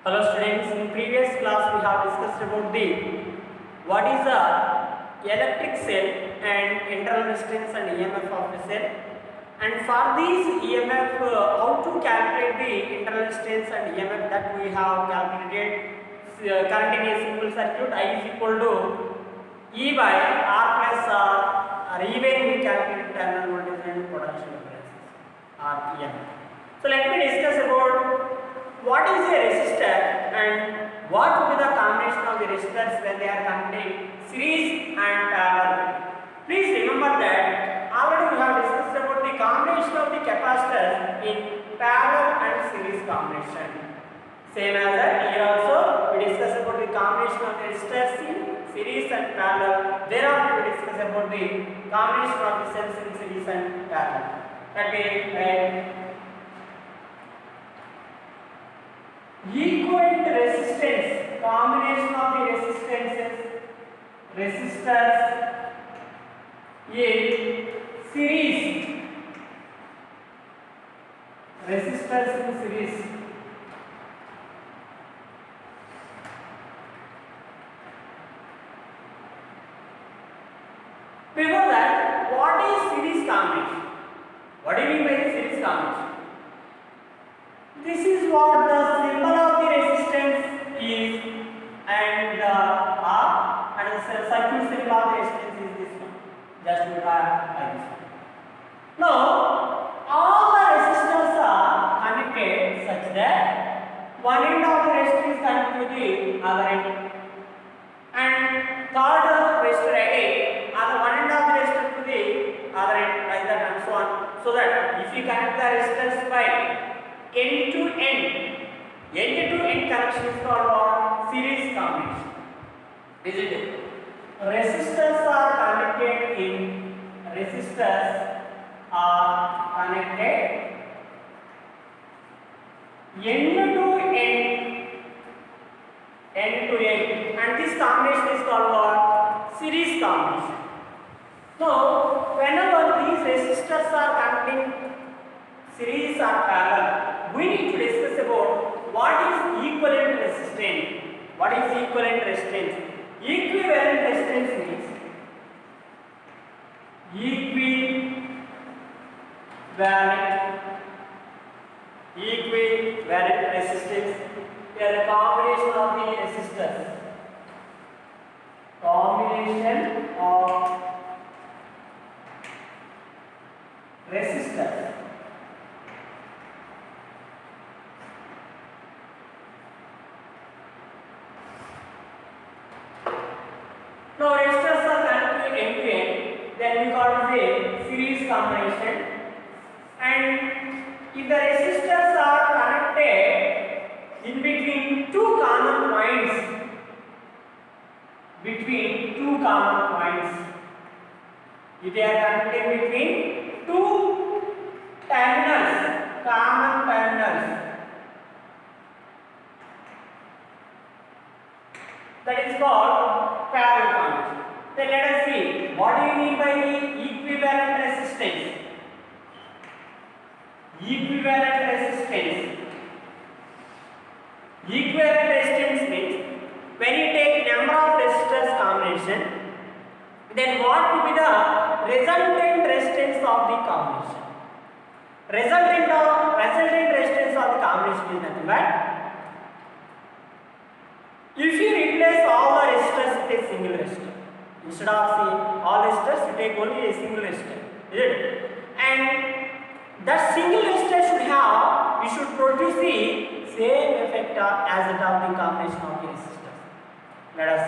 Hello students, in previous class we have discussed about the what is the electric cell and internal resistance and EMF of the cell, and for these EMF how to calculate the internal resistance and EMF that we have calculated current in a simple circuit I is equal to E by R plus R, or even we calculate terminal voltage and potential differences or EMF. So let me discuss about what is a resistor and what will be the combination of the resistors when they are connected series and parallel. Please remember that already we have discussed about the combination of the capacitors in parallel and series combination. Same as that here also we discuss about the combination of the resistors in series and parallel. Thereafter we discuss about the combination of the cells in series and parallel. That means equivalent resistance, combination of the resistors in series, resistors in series. Before that, what is series combination? What do you mean by the series combination? This is what the symbol of the resistance is, and R, and the circuit symbol of the resistance is this one. Just like this one. Now, all the resistors are connected such that one end of the resistor is connected to the other end, and third resistor again, one end of the resistor to the other end, like that, and so on. So that if you connect the resistors by end to end connection is called what? Series combination. Isn't it? Resistors are connected end to end, and this combination is called what? Series combination. Now, whenever these resistors are connecting series or parallel, we need to discuss about what is equivalent resistance. What is equivalent resistance? Equivalent resistance means equivalent resistance. They are a combination of the resistors. Combination of resistors. Now resistors are connected end to end, then we call it a series combination. And if the resistors are connected in between two common points, if they are connected between two terminals, common terminals, that is called parallel combination. Then let us see what do you mean by the equivalent resistance. Equivalent resistance means when you take number of resistors combination, then what will be the resultant resistance of the combination. Resultant resistance of the combination is nothing but if you replace all the resistors with a single resistor, instead of saying all resistors, you take only a single resistor, is it? And that single resistor we should produce the same effect as that of the combination of the resistors. Let us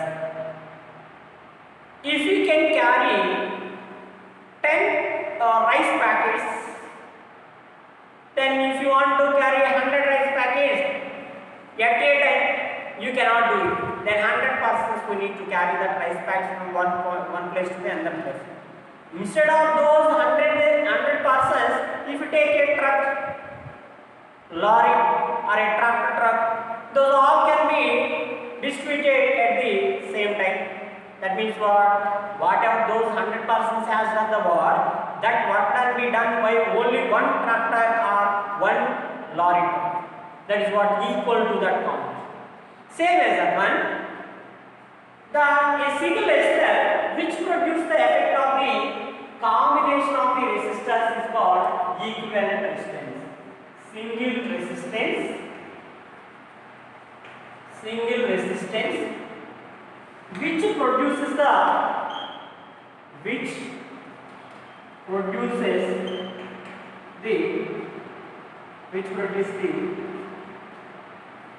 see. If we can carry 10 rice packets, then if you want to carry 100 rice packets at a time, you cannot do it. Then 100 persons we need to carry that rice packets from one place to the another place. Instead of those 100 persons, if you take a truck, lorry or a tractor truck, those all can be distributed at the same time. That means what? Whatever those 100 persons has done the work, that work can be done by only one tractor or one lorry. That is what equal to that count. Same as that one. A single resistor which produces the effect of the combination of the resistors is called equivalent resistance. Single resistance which produces the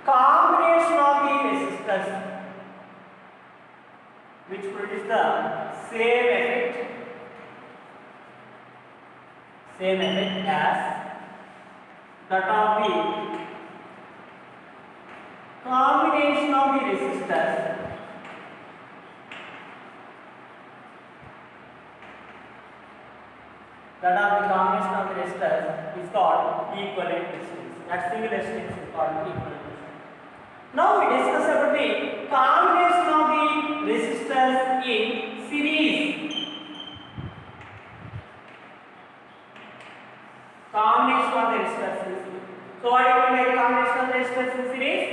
combination of the resistors which produce the same effect as that of the combination of the resistors is called equivalent resistance. That single resistance is called equivalent resistance. Now we discuss about the combination of the resistors in series. Combination of the resistors in series. So what do you mean by combination of the resistors in series?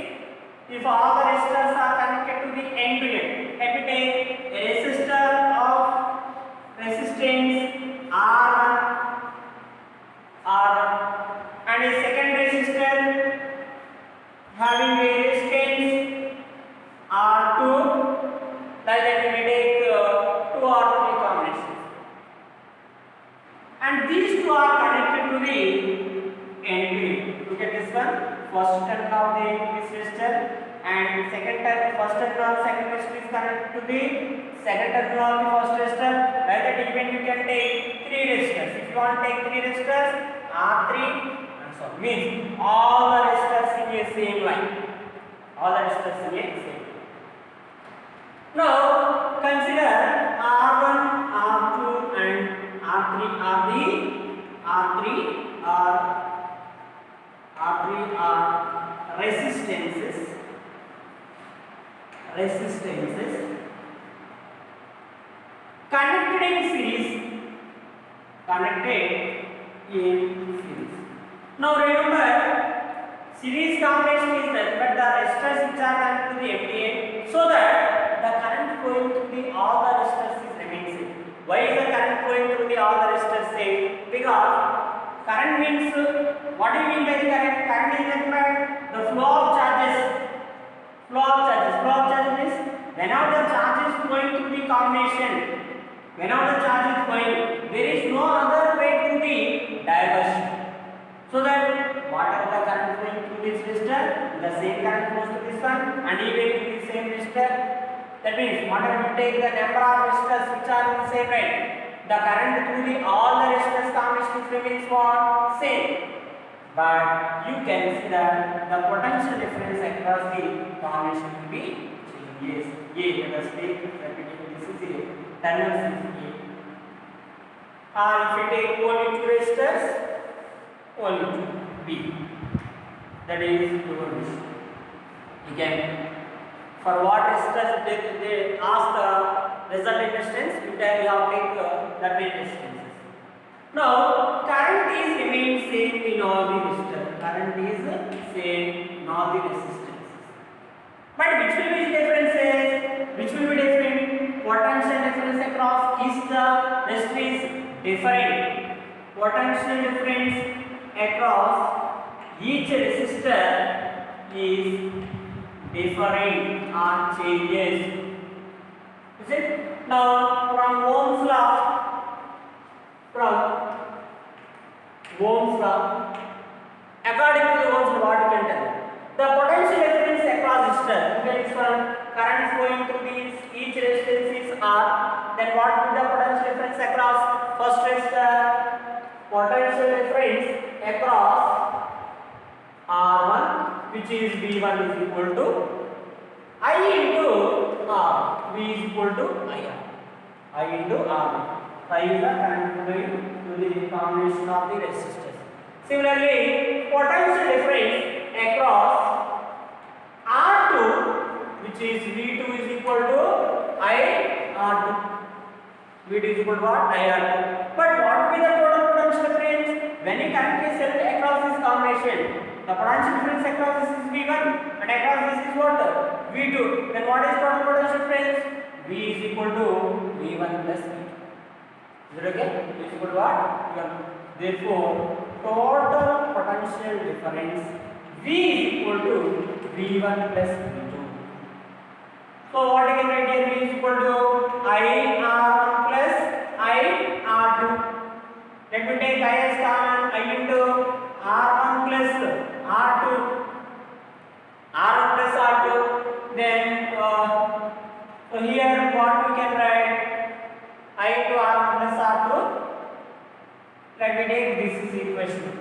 If all the resistors are connected to the end to end, let me take a resistor of resistance R1 and a second resistor having a resistance R2, like that we may take 2 or 3 combinations, and these two are connected to the end. Look at this one. First terminal of this resistor and second terminal, first terminal of second resistor is connected to the second terminal of the first resistor. Like that even you can take 3 resistors. If you want to take 3 resistors, R3 and so on. Means all the resistors in a same line. Now consider R1, R2 and R3 are resistances connected in series. Now remember, series combination is that, but the resistors which are connected to the MDA, so that the current flowing through the all the resistors is remains same. Why is the current flowing through the all the resistors same? Because current means, what do you mean by the current? Current is nothing but the flow of charges. Flow of charges means whenever the charge is flowing through the combination, whenever the charge is flowing, there is no other way to the diversion. So that whatever the current flowing through this resistor, the same current flows to this one, and even in the same resistor. That means whatever you take the number of resistors which are in the same line, the current through the all the resistors combinations remains what? Same. But you can see that the potential difference across the combination will be changes. Let us take repeating this is A, terminals is A. If you take only 2 resistors, only 2 B. That is your resistance. Again, for what resistors they ask the resultant resistance, you can have take that main resistances. Now current is remains same in all the resistors. Current is same in all the resistances. But which will be the differences? Which will be different? Potential difference across each the resistor is different. Potential difference across each resistor is different or changes. Is it? Now from Ohm's law, according to the Ohm's law, what you can tell? The potential difference across resistor, is from current flowing through each resistance is R. Then what will the potential difference across first resistor? Potential difference across R1, which is V1 is equal to I into R. V is equal to IR. I into R1. I is the current flowing to the combination of the resistors. Similarly, potential difference across R2, which is V2 is equal to IR2. V2 is equal to what? IR2. But what will be the total potential difference? when you connect a cell across this combination, the potential difference across this is V1 and across this is what? V2. Then what is total potential difference? V is equal to V1 plus V2. Is it okay? V is equal to what? V1. Therefore, total potential difference V is equal to V1 plus V2. So what you can write here? V is equal to IR1 plus IR2. Let me take I as common. I into R1 plus R2. R1 plus R2. Then so here what we can write? I into R1 plus R2. Let me take this is equation.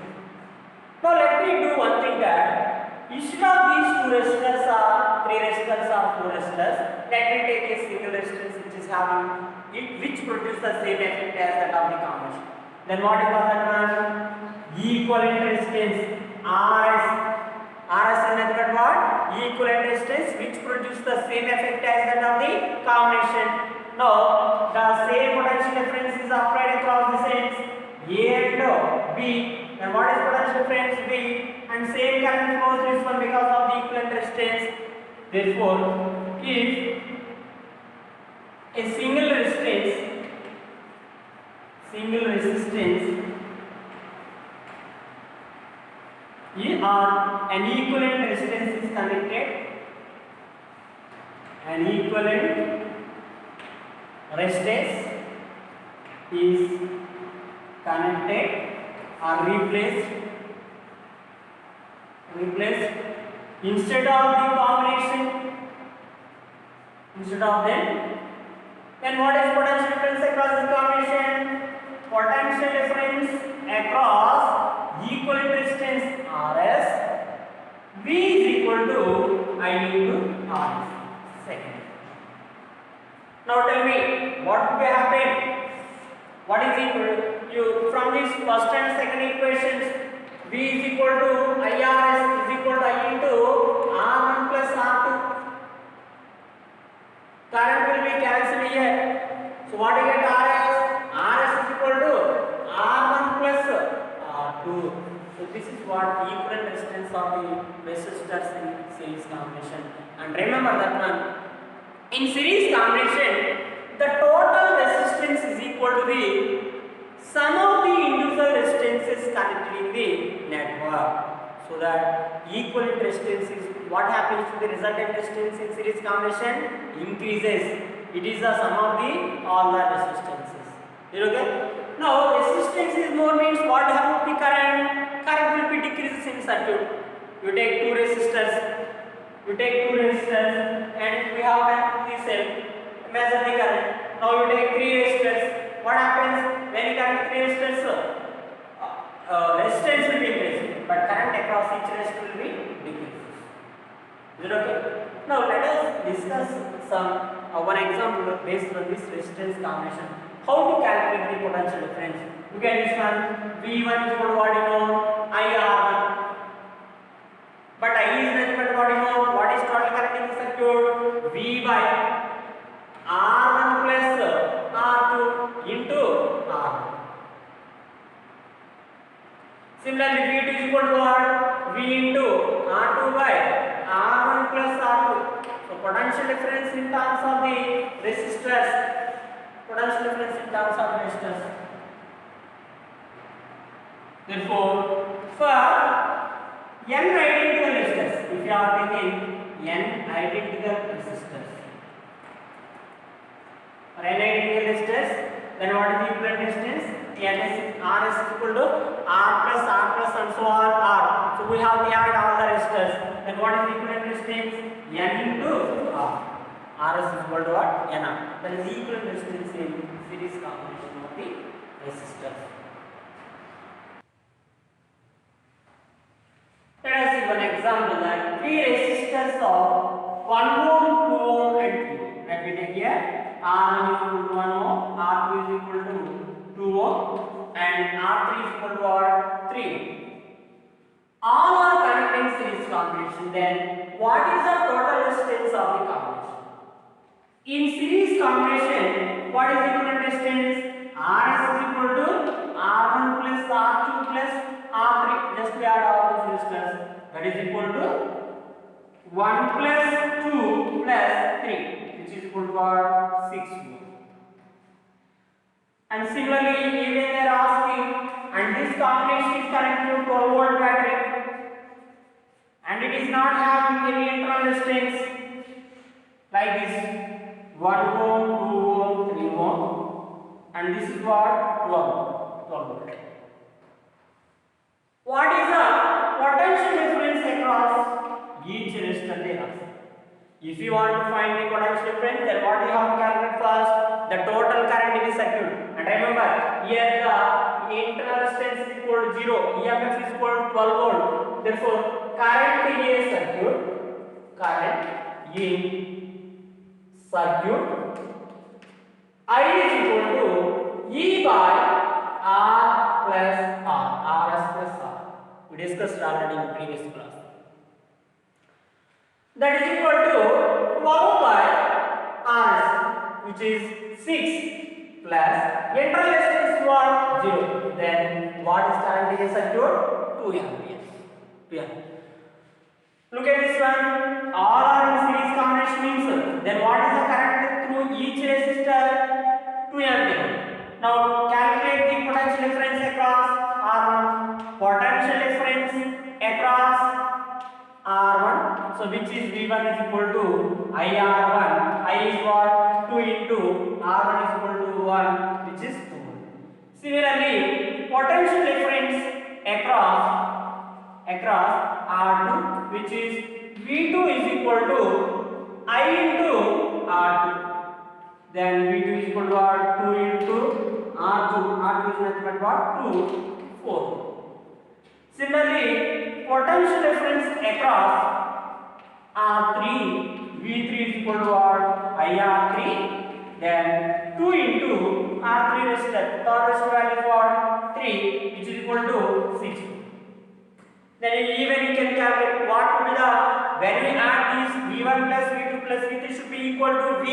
Now let me do one thing that instead of these two resistors or three resistors or four resistors, let me take a single resistance which is having which produce the same effect as that of the combination. Then what you call that one? Equivalent resistance RS. RS is nothing but what? Equivalent resistance which produce the same effect as that of the combination. Now the same potential difference is applied across the ends A and B. Then what is potential difference? B, and same current flows this one because of the equivalent resistance. Therefore, if a single resistance or an equivalent resistance is connected, an equivalent resistance is connected or replaced instead of the combination, then what is potential difference across this combination? Potential difference across equivalent resistance RS, V is equal to I into RS. Second. Now tell me what will happen? What is equal? You from this first and second equations, V is equal to IRS is equal to I into R1 plus R2. Current will be cancelled here. So what you get RS? RS is equal to R1 plus R2. So this is what equivalent resistance of the resistors in series combination. And remember that one, in series combination, the total resistance is equal to the sum of the individual resistances connected in the network. So that equivalent resistance is what happens to the resultant resistance in series combination? Increases. It is the sum of the all the resistances. Is it okay? Now resistance is more means what happens to the current? Current will be decreases in circuit. You take two resistors and we have an cell. Measure the current. Now you take three resistors. What happens when you connect three resistors? Resistance will be increasing, but current across each resistor will be decreases. Is it okay? Now let us discuss some one example based on this resistance combination. How to calculate the potential difference? Look at this one. V1 is equal to what you know? IR1. But I is nothing but what you know? What is total current in the circuit? V by R1 plus R2 into R1. Similarly, V2 is equal to what? V into R2 by R1 plus R2. So potential difference in terms of the resistors. Therefore, for n identical resistors, if you are taking n identical resistors, then what is the equivalent resistance? R is equal to R plus and so on R. So we have to add all the resistors. Then what is the equivalent resistance? N into R. R is equal to what? Nr. That is the equivalent resistance in series combination of the resistors. Let us see one example that three resistors of 1 ohm, 2 ohm and 3 ohm. Let me take here R1 is equal to 1 ohm, R2 is equal to 2 ohm and R3 is equal to what? 3 ohm. All are connected in series combination. Then what is the total resistance of the combination? In series combination, what is equivalent resistance? Rs is equal to R1 plus R2 plus R3. Just we add all those resistors. That is equal to 1 plus 2 plus 3, which is equal to 6 ohm. And similarly, even they are asking, and this combination is connected to 12 volt battery, and it is not having any internal resistance like this 1 ohm, 2 ohm, 3 ohm, and this is what 12 volt. What is the potential difference across each resistor they ask? If you want to find the potential difference, then what you have to calculate first? The total current in the circuit. And remember, here the internal resistance is equal to 0, EMF is equal to 12 volt. Therefore, current in a circuit, I is equal to E by R plus R, Rs plus R. We discussed already in previous class. That is equal to 12 by Rs, which is 6 plus internal resistance was 0. Then what is current in a circuit? 2 amperes. Look at this one. All are in series combination means. Then what is the current through each resistor? 2 ampere. Now calculate the potential difference across R1. Potential difference across R1. So which is V1 is equal to IR1. I is what? 2 into R1 is equal to 1, which is 2. Similarly, potential difference across R2, which is V2 is equal to I into R2. Then V2 is equal to R2 into R2. R2 is nothing but what? 2, 4. Similarly, potential difference across R3, V3 is equal to IR3. Then 2 into R3 resistor. Third resistor value is what? 3, which is equal to 6. Then even you can calculate what would be the, when we add these V1 plus V2 plus V3 should be equal to V.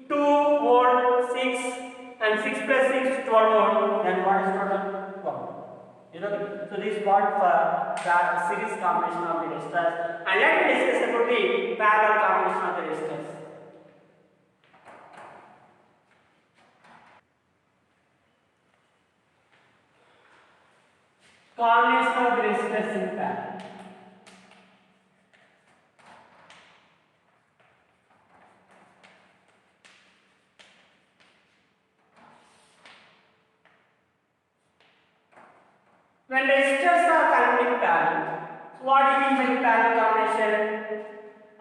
2 volt, 6 and 6 plus 6 is 12 volt. Then what is total? 12. So this is what for the series combination of the resistors. And let me discuss about the parallel combination of the resistors. Combination of the resistors in parallel. When resistors are connected in parallel, so what do you mean by parallel combination?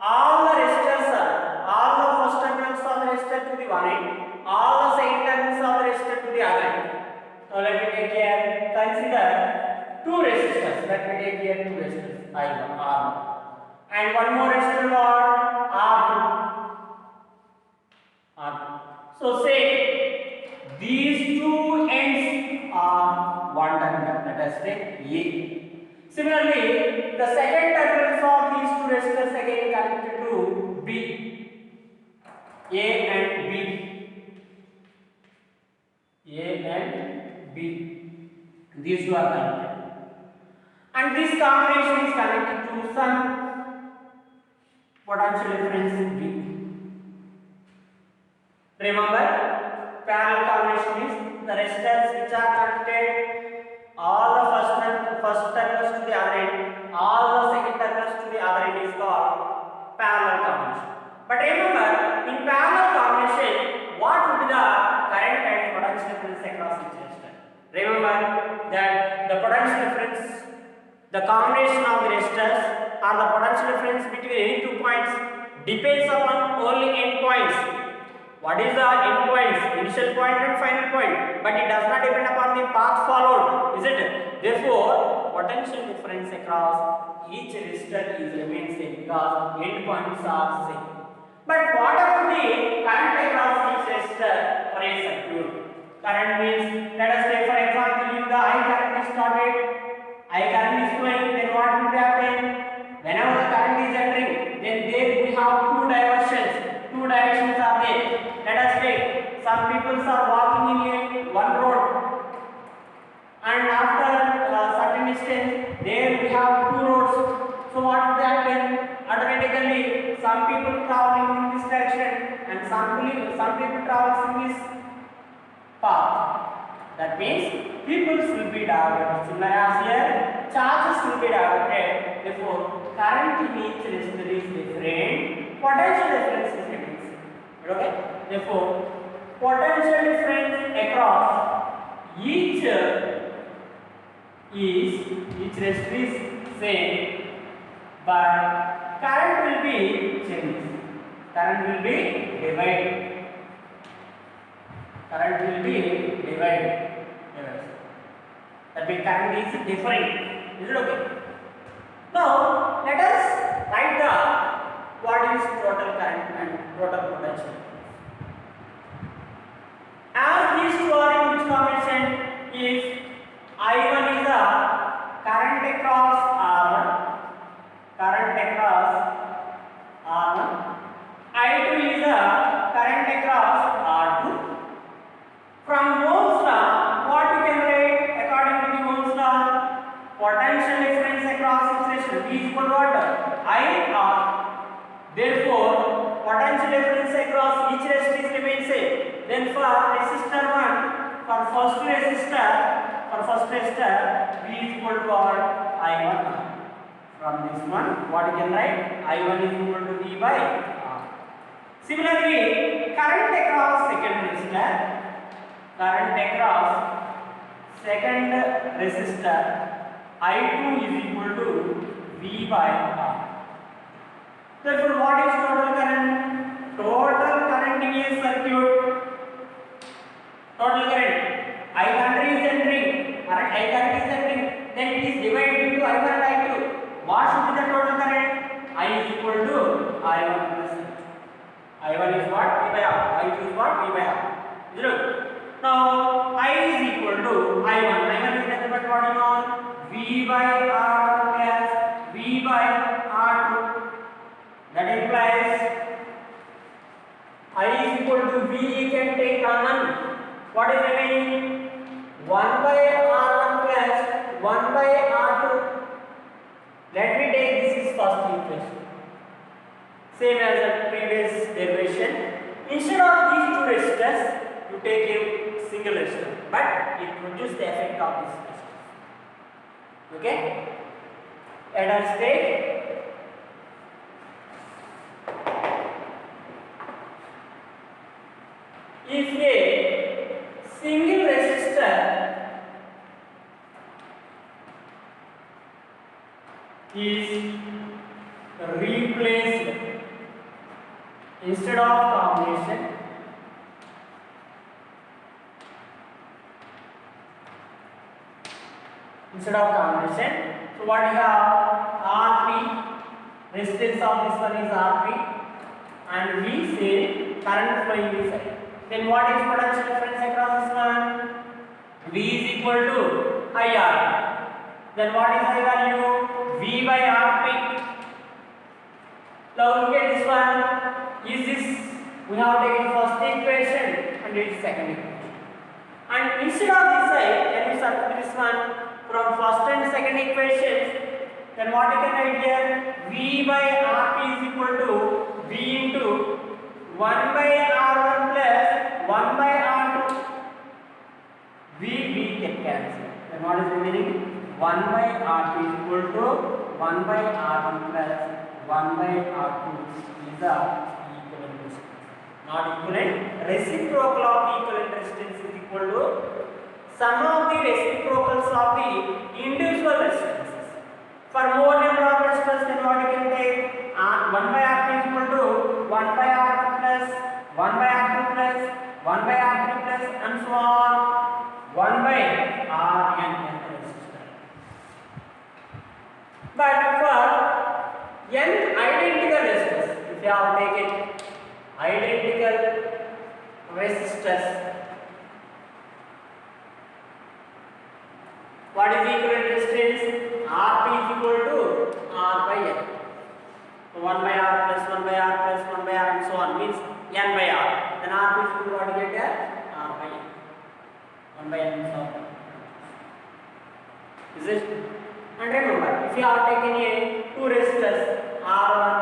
All the first terminals of the resistor to the one end, all the second terminals of the resistor to the other end. Now let me take here, consider two resistors. Let me take here two resistors, I1, R1, and one more resistor called R2. So say these two ends are one terminal. Let us take A. Similarly, the second terminals of these two resistors again connected to B. A and B. These two are connected. And this combination is connected to some potential difference in V. Remember, parallel combination is the resistors which are connected, all the first terminals to the other end, all the second terminals to the other end is called parallel combination. But remember, in parallel combination, what would be the current and potential difference across each resistor? Remember that the potential difference, the combination of the resistors or the potential difference between any 2 points depends upon only endpoints. What is the endpoints? Initial point and final point. But it does not depend upon the path followed, isn't it? Therefore, potential difference across each resistor is remains same because endpoints are same. But what about the current across each resistor for a circuit? Current means, let us take for example, if the I current is started, I current is flowing, then what will happen? Whenever the current is entering, then there we have two diversions. Two directions are there. Let us take, some people are walking in one road, and So what will happen? Automatically, some people traveling in this direction and some people travels in this path. That means people will be diverted. Similar as here, charges will be diverted. Therefore, current in each resistor is different. Potential difference is different. Okay? Therefore, potential difference across each resistor is same, but current will be changed. Current will be divided. Current will be divided. That means current is different. Is it okay? Now let us write the what is total current and total potential. As these two are in which combination, if I1 is a current across R1, I2 is a current across R2. From Ohm's law, what you can write according to the Ohm's law? Potential difference across each resistor is equal to what? IR. Therefore, potential difference across each resistor remains same. Then for resistor 1, for first resistor, V is equal to what? I1. From this one, what you can write? I1 is equal to V by R. Similarly, current across second resistor. I2 is equal to V by R. Therefore, what is total current? Total current in a circuit. Total current. I100 is entering. Then it is divided into I1 and I2. What should be the total current? I is equal to I1 plus I1 is what? V by R. I2 is what? V by R. Zero. Now I is equal to I1. I1 is nothing but what you know? V by R plus V by R2. That implies I is equal to V, you can take common. What is remaining? 1 by R1 plus 1 by R2. Let me take this is first equation. Same as the previous derivation. Instead of these two resistors, you take a single resistor, but it produces the effect of this resistor. Okay? Let us take if a single resistor is replaced instead of combination, so what you have? R3, resistance of this one is R3, and we say current flowing this side. Then what is potential difference across this one? V is equal to IR. Then what is the value? V by R3. Now look at this one. Is this? We have taken first equation and it is second equation. And instead of this side, can you substitute this one from first and second equations? Then what you can write here? V by RP is equal to V into 1 by R1 plus 1 by R2. V can cancel. Then what is remaining? 1 by R2 is equal to 1 by R1 plus 1 by R2 is the equivalent resistance. Not equivalent. Reciprocal of equivalent resistance is equal to sum of the reciprocals of the individual resistances. For more number of resistors, then what you can take? 1 by R2 is equal to 1 by R1 plus 1 by R2 plus 1 by R3 plus and so on 1 by Rn resistor. But for n identical resistors, if you have taken identical resistors, what is the equivalent resistance? Rp is equal to R by N. So 1 by R plus 1 by R plus 1 by R and so on means N by R. Then Rp is equal to what you get here? R by N. 1 by N is R. Is it? And remember, if you have taken two resistors R1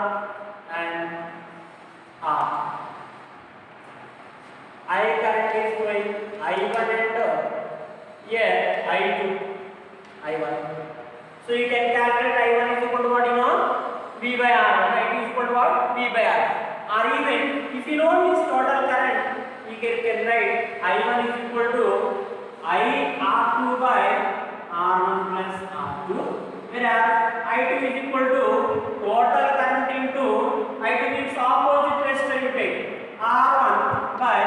and R. I current is going I1 and here I2, I1. So you can calculate I1 is equal to what you know? V by R. I2 is equal to what? V by R. Or even if you know this total current, you can write I1 is equal to IR2 by R1 plus R2, whereas I2 is equal to total current into I2 means opposite resistor you take R1 by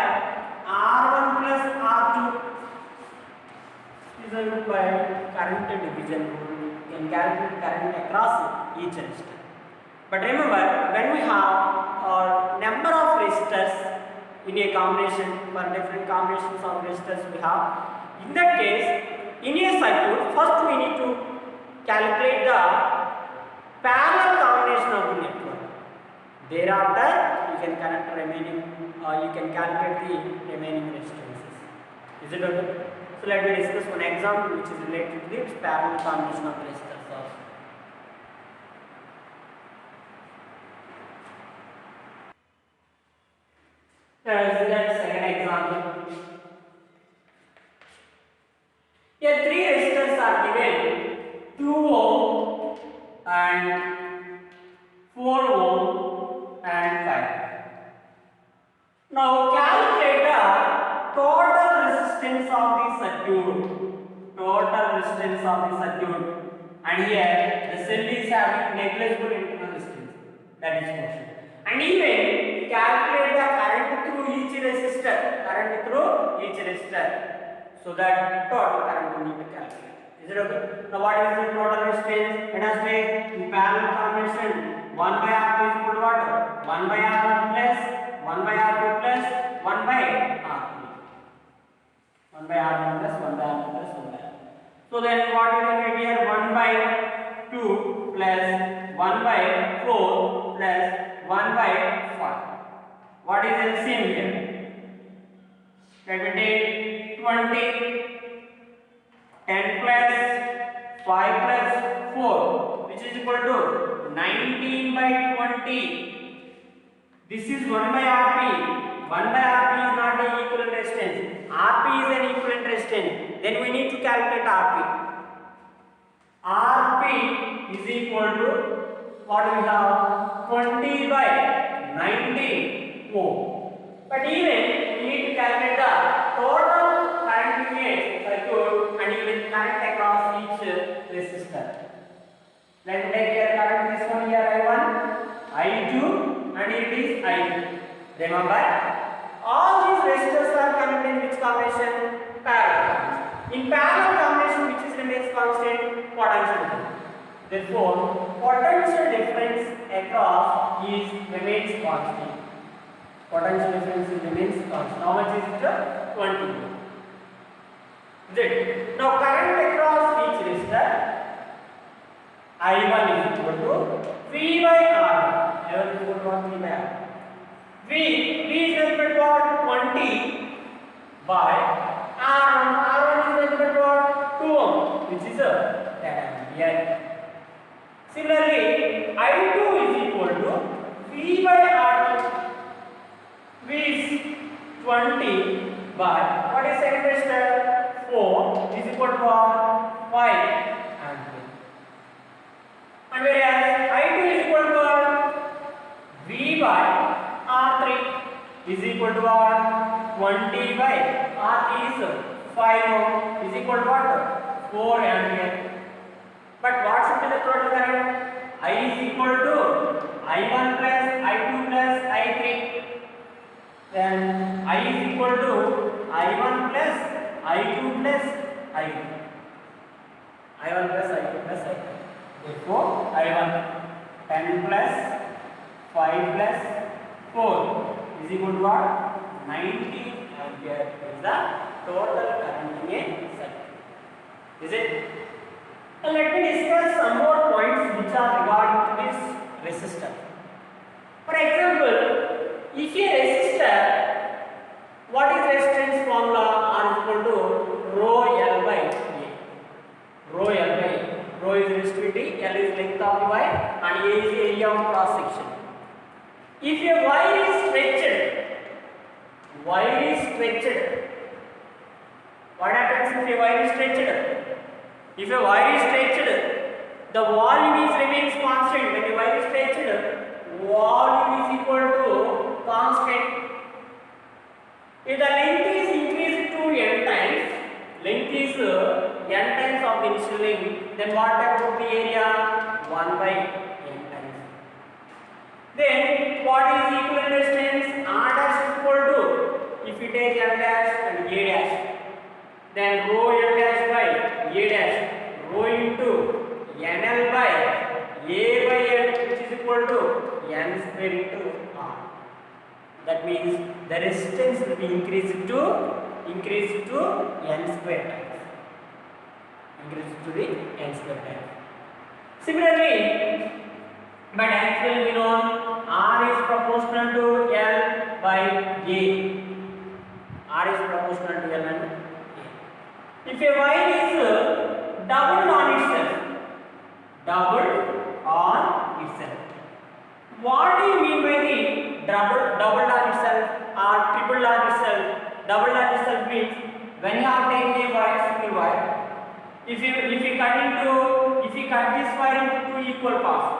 R1 plus R2 is equal by current division rule. You can calculate current across each resistor. But remember, when we have number of resistors in a combination, for different combinations of resistors we have, in that case, in a circuit, first we need to calculate the parallel combination of the network. Thereafter, you can connect remaining, you can calculate the remaining resistances. Is it okay? So let me discuss one example which is related to this parallel combination of resistors also. Let's second example. Here three resistors are given, 2 ohm and 4 ohm and 5. Now calculate the total resistance of the circuit. Total resistance of the circuit. And here the cell is having negligible internal resistance. That is question. And even calculate the current through each resistor. Current through each resistor. So that total current we need to calculate. Is it okay? Now what is the total resistance? Let us take in parallel combination 1 by R2 is equal to what? 1 by R1 plus 1 by R2 plus 1 by R3. 1 by R1 plus 1 by R2 plus 1 by R3. So then what you can get here? 1 by 2 plus 1 by 4 plus 1 by 5. What is LCM here? Let me take 20, 10 plus 5 plus 4, which is equal to 19 by 20. This is 1 by Rp. 1 by Rp is not an equivalent resistance. Rp is an equivalent resistance. Then we need to calculate Rp. Rp is equal to what we have? 20 by 90 ohm. But even we need to calculate the total current in a circuit and even current across each resistor. Let me take here current, this one here I1, I2 and it is I2. Remember, all these resistors are connected in which combination? Parallel combination. In parallel combination, which is remains constant? Potential difference. Therefore, potential difference across remains constant. Potential difference remains constant. How much is it? 20. Is it? Now current across each resistor I1 is equal to V by R. I1 is equal to V by R. V is equal to 20 by R1. R1 is equal to 2 ohm, which is 10 ampere. Similarly, I2 is equal to V by R2. V is 20 by what is second resistor? 4 is equal to 5 ampere. And whereas I2 is equal to V by R3 is equal to 20 by R3 is 5 ohm is equal to what? 4 ampere. But what should be the total current? I is equal to I1 plus I2 plus I3. Then I is equal to I1 plus I2 plus I3. I1 plus I2 plus I3. Therefore, I1 10 plus 5 plus 4 is equal to what? 90 ampere is the total current in a circuit. Is it? Now let me discuss some more points which are regarding to this resistor. For example, if a resistor, what is resistance formula? R is equal to rho L by A. Rho L by A. Rho is resistivity, L is length of the wire and A is the area of cross section. If a wire is stretched, what happens if a wire is stretched? If a wire is stretched, the volume is remains constant. When a wire is stretched, volume is equal to constant. If the length is increased to n times, length is n times of the initial length, then what about the area? 1 by n times. Then what is the equivalent resistance? R dash is equal to, if you take L dash and A dash, then rho L dash by A dash, rho into NL by A by L, which is equal to N square into R. That means the resistance will be increased to n square times. Increased to the n square times. Similarly, by diagonal we know R is proportional to L by A. R is proportional to L and A. If a wire is doubled on itself, what do you mean by the doubled on itself or tripled on itself? Doubled on itself means when you have taken a wire, single wire, if you cut this wire into two equal parts,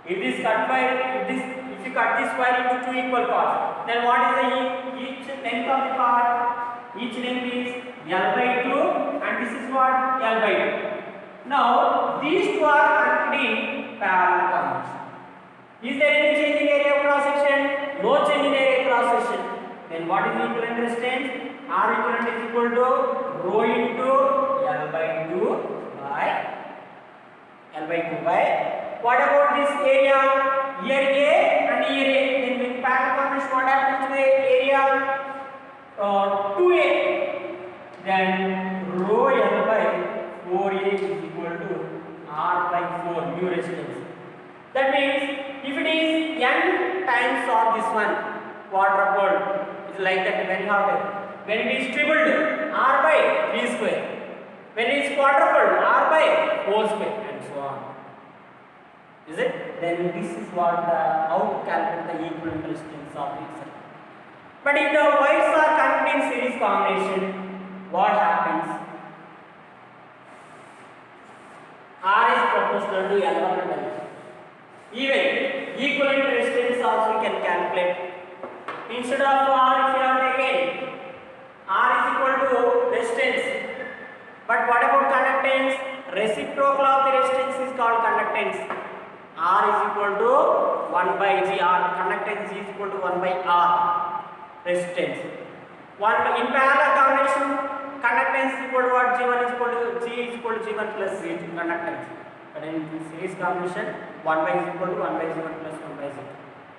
if you cut this wire into two equal parts, then what is the each length of the part? Each length is L by 2 and this is what? L by 2. Now these two are connected in parallel combination. Is there any change in area of cross section? No change in area of cross section. Then what is the equivalent resistance? R equivalent is equal to rho into L by 2 by what about this area? Here A and here A. Then with parallel combination, what happens to the area? 2A. Then rho L by 4A is equal to R by 4 new resistance. That means if it is n times of this one quadrupled, it's like that when you have it. When it is tripled, R by 3 square. When it is quadrupled, R by 4 square and so on. Is it? Then this is what how to calculate the equivalent resistance of the circuit. But if the wires are connected in series combination, what happens? R is proportional to L1 and L2. Even equivalent resistance also we can calculate. Instead of R, if you have taken R is equal to resistance. But what about conductance? Reciprocal of the resistance is called conductance. R is equal to 1 by G. R conductance is equal to 1 by R resistance. In parallel combination, conductance is equal to what? G1 is equal to G is equal to G1 plus G conductance. But in series combination, 1 by is equal to 1 by G1 plus 1 by G2.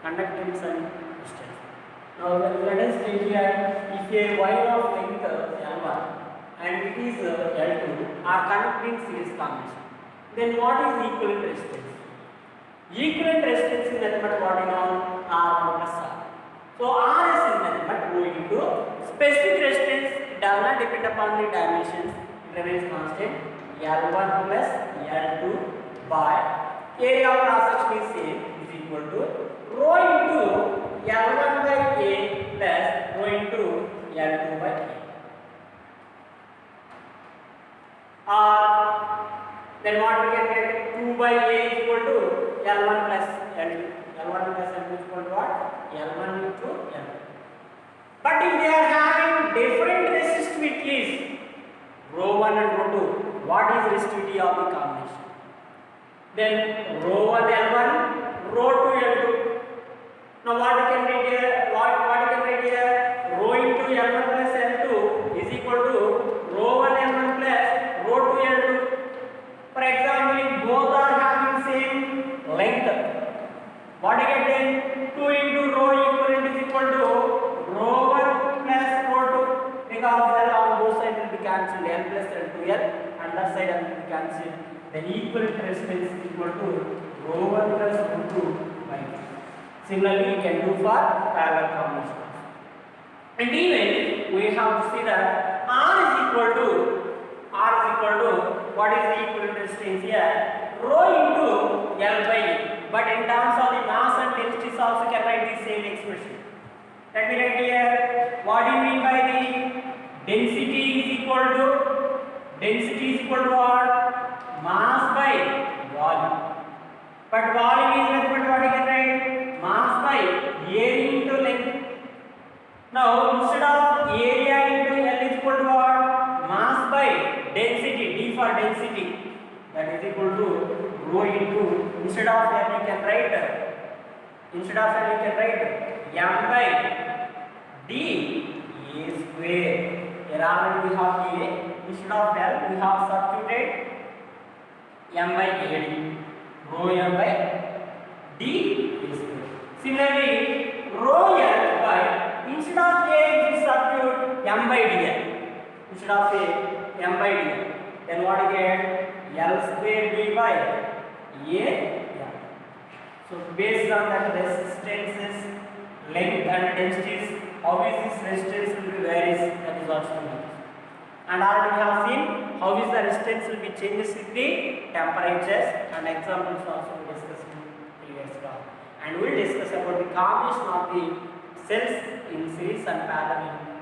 Conductance and resistance. Now let us take here, if a wire of length L1 and it is L2 are connected in series combination, then what is the equivalent resistance? Equivalent resistance is nothing but what you know, R plus R. So RS is nothing but rho into specific resistance. It does not depend upon the dimensions. It remains constant. L1 plus L2 by area of cross section is same is equal to rho into L1 by A plus rho into L2 by A. Then what we can get? 2 by A is equal to L1 plus L2. L1 plus L2 is equal to what? L1 into L2. But if they are having different resistivities, rho 1 and rho 2, what is resistivity of the combination? Then rho 1 L1, rho 2 L2. Now what you can write here? What you can write here? Rho into L1 plus L2 is equal to rho 1 L1 plus rho 2 L2. For example, if both are having same length, what you get then? 2 into rho equivalent is equal to rho 1 plus rho 2, because L on both sides will be cancelled, L plus L2L. And that side will be cancelled. Then equivalent resistance is equal to rho 1 plus rho 2 by 2. Similarly, you can do for parallel combination. And even we have to see that R is equal to what is the equivalent resistance here? rho into L by A. But in terms of the mass and densities also can write the same expression. Let me write here. What do you mean by the density is equal to what? Mass by volume. But volume is nothing but what you can write? Mass by area into length. Now instead of area into L is equal to what? Mass by density, D for density. That is equal to rho into, instead of L you can write M by D A square. Here already we have A. Instead of L we have substituted M by AD. Rho M by D A square. Similarly, rho L by, instead of A we substitute M by DL. Instead of A, M by DL. Then what you get? L square D by A. So based on that resistances, length and densities, how is this resistance will be varies, that is also known. And already we have seen how is the resistance will be changes with the temperatures, and examples also we discussed in previous class. And we will discuss about the combination of the cells in series and parallel